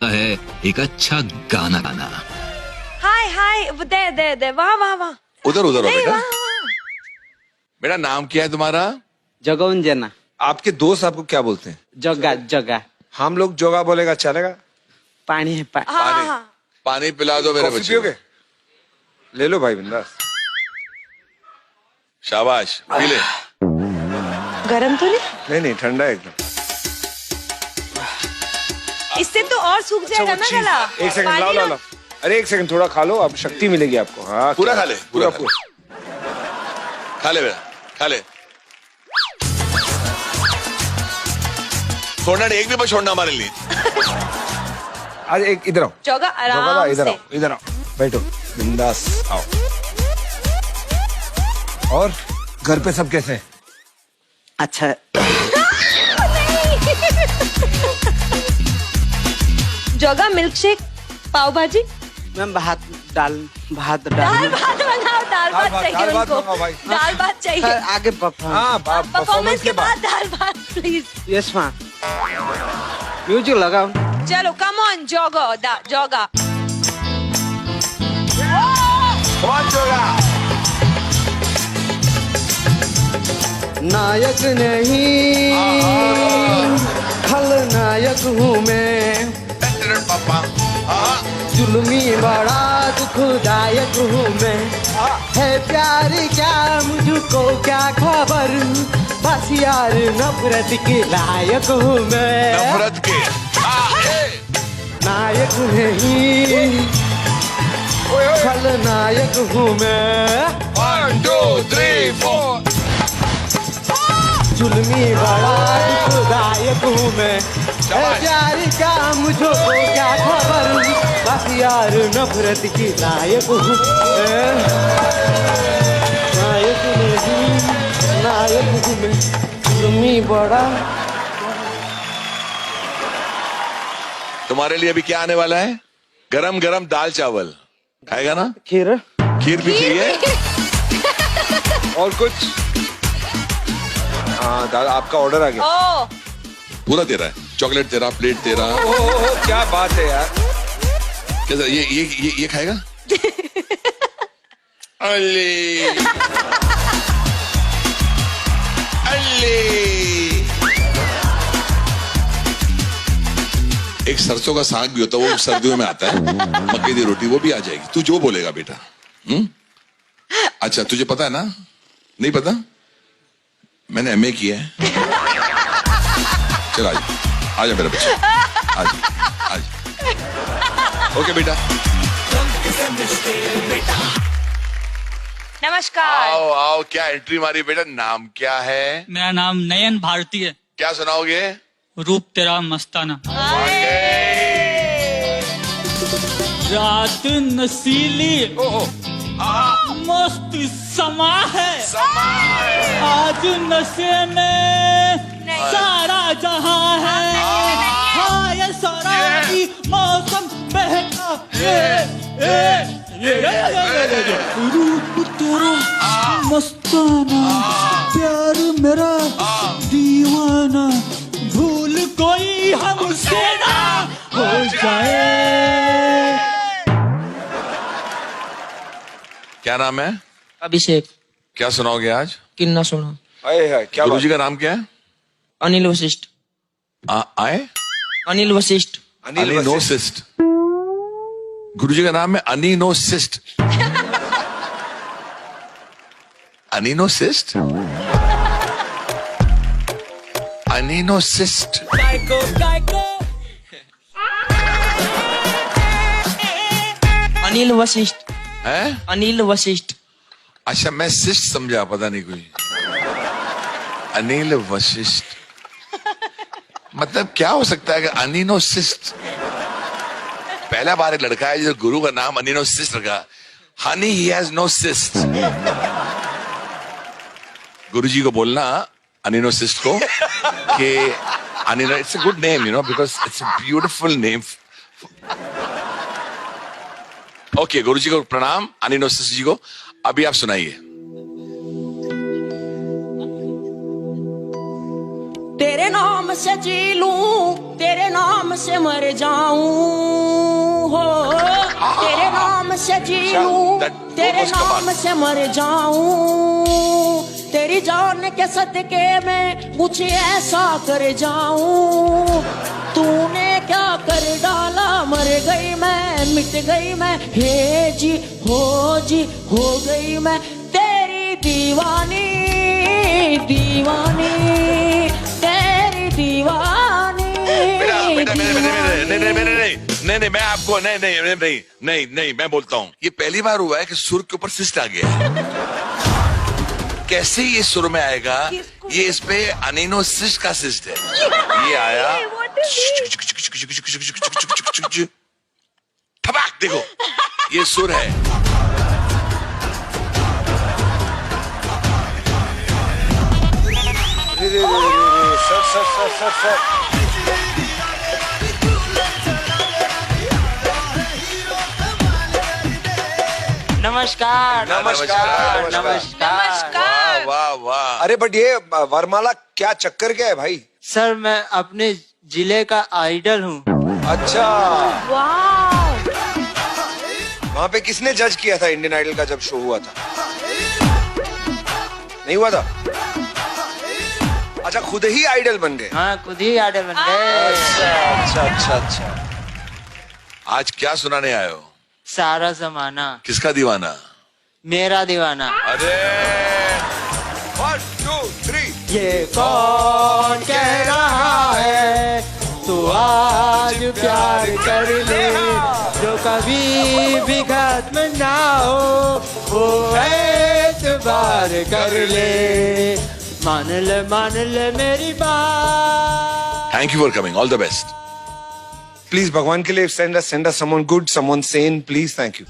होता है एक अच्छा गाना गाना। हाय हाय, दे वाह वाह वाह। उधर उधर हो नहीं, बेटा। वाह, वाह। बेटा नाम क्या है तुम्हारा? जगन जना। आपके दोस्त आपको क्या बोलते हैं? जगा जगा। हम लोग जोगा बोलेगा चलेगा? पानी है हाँ, पानी हाँ। पानी पिला दो मेरे कॉफी बच्चे पियोगे? को। ले लो भाई बिंदास। शाबाश, पी ले। गरम तो नहीं? नहीं नहीं ठंडा है एकदम। इससे तो और सूख जाएगा ना चीज़- गला। एक सेकंड पानी लाओ ना- लाओ लाओ। अरे एक सेकंड थोड़ा खा लो, अब शक्ति मिलेगी आपको। हाँ पूरा क्या- खा ले, पूरा खा ले। खा ले बेटा, खा ले। छोड़ना नहीं, एक भी मत छोड़ना हमारे लिए। आज एक इधर आओ। जोगा जोगा आराम इधर से। आओ, इधर आओ, बैठो बिंदास आओ। और घर पे सब कैसे हैं? अच्छा। जोगा मिल्क शेक, पाव भाजी। मैम भात डाल। दाल भात बनाओ, दाल भात चाहिए दाल भात उनको। मंगाओ भाई। दाल भात चाहिए। आगे परफॉर्म। हाँ परफॉर्मेंस के बाद दाल भात प्लीज। यस माँ। म्यूजिक लगाओ। चलो कम ऑन जोगा जोगा। नायक नहीं खलनायक हूँ मैं, पापा जुल्मी बड़ा दुखदायक हूँ मैं। है प्यार क्या मुझको क्या खबर, बस यार नफरत के लायक हूँ मैं। नफरत के नायक नहीं खलनायक हूँ मैं, 1 2 3 4 जुल्मी बड़ा दुखदायक हूँ मैं। है प्यार का मुझको क्या खबर, बस यार नफरत की लायक हूँ मैं। नायक नहीं नायक हूँ मैं, जुल्मी बड़ा। तुम्हारे लिए अभी क्या आने वाला है? गरम गरम दाल चावल खाएगा ना? खीर। खीर भी चाहिए? और कुछ? हाँ दादा आपका ऑर्डर आ गया। ओ पूरा तेरा है, चॉकलेट तेरा, प्लेट तेरा। ओह क्या बात है यार। कैसा ये खाएगा? अल्ले अल्ले। एक सरसों का साग भी होता है, वो सर्दियों में आता है। मक्के की रोटी वो भी आ जाएगी। तू जो बोलेगा बेटा। अच्छा तुझे पता है ना? नहीं पता? मैंने MA किया है। चल आजा मेरा बच्चा, आजा। ओके बेटा। नमस्कार। आओ आओ, क्या एंट्री मारी बेटा। नाम क्या है? मेरा नाम नयन भारती है। क्या सुनाओगे? रूप तेरा मस्ताना। रात नसीली मस्त समा है, आज नशे में सारा जहां है। हाय सराई मौसम बहका, रूप तेरा मस्ताना, प्यार मेरा दीवाना, भूल कोई हमसे ना हो जाए। क्या नाम है? अभिषेक। क्या सुनाओगे आज? किन्ना सुना। अरे है क्या बात? गुरुजी का नाम क्या है? अनिल वशिष्ठ। आए अनिल वशिष्ठ। अनिनोसिस्ट। गुरुजी का नाम है अनिनोसिस्ट। अनिनोसिस्ट? अनिनोसिस्ट। अनिल वशिष्ठ। है? अनिल वशिष्ठ। अच्छा मैं शिष्ट समझा, पता नहीं कोई। अनिल वशिष्ठ मतलब क्या हो सकता है कि अनिनोसिस्ट? पहला बार एक लड़का है जो गुरु का नाम अनिनोसिस्ट रखा। Honey he has no cyst. Guruji को बोलना अनिनोसिस्ट को कि अनिनो, it's a good name, you know, because it's a beautiful name. Okay, Guruji को प्रणाम, अनिनोसिस्ट जी को। अभी आप सुनाइए। तेरे नाम से जी लूं तेरे नाम से मर जाऊं हो, तेरे नाम से जी लूं, तेरे नाम से मर जाऊं, तेरी जान के सदके में कुछ ऐसा कर जाऊं, तूने क्या कर डाला, मर गई मैं, मिट गई मैं, हे जी हो गई मैं तेरी दीवानी, दीवानी तेरी दीवानी। बेटा नहीं मैं आपको नहीं मैं बोलता हूँ, ये पहली बार हुआ है कि सुर के ऊपर सिस्ट आ गया है। कैसे ये सुर में आएगा? ये इस पे अनीनो सिस्ट का सिस्ट है। ये आया ठबाक, देखो ये सुर है। सर नमस्कार नमस्कार नमस्कार। वाह वाह। अरे बट ये वरमाला क्या चक्कर क्या है भाई? सर मैं अपने जिले का आइडल हूँ। अच्छा, वाह, वहाँ पे किसने जज किया था इंडियन आइडल का जब शो हुआ था? नहीं हुआ था? अच्छा, खुद ही आइडल बन गए? हाँ खुद ही आइडल बन गए। अच्छा। आज क्या सुनाने आए हो? सारा जमाना किसका दीवाना? मेरा दीवाना। अरे 1 2 3 ये कौन कह रहा है तू आज प्यार कर ले, जो कभी भी खत्म ना हो वो एतबार कर ले, मान ले मेरी बात। Thank you for coming, all the best. Please भगवान के लिए send us someone good, someone sane, please, thank you.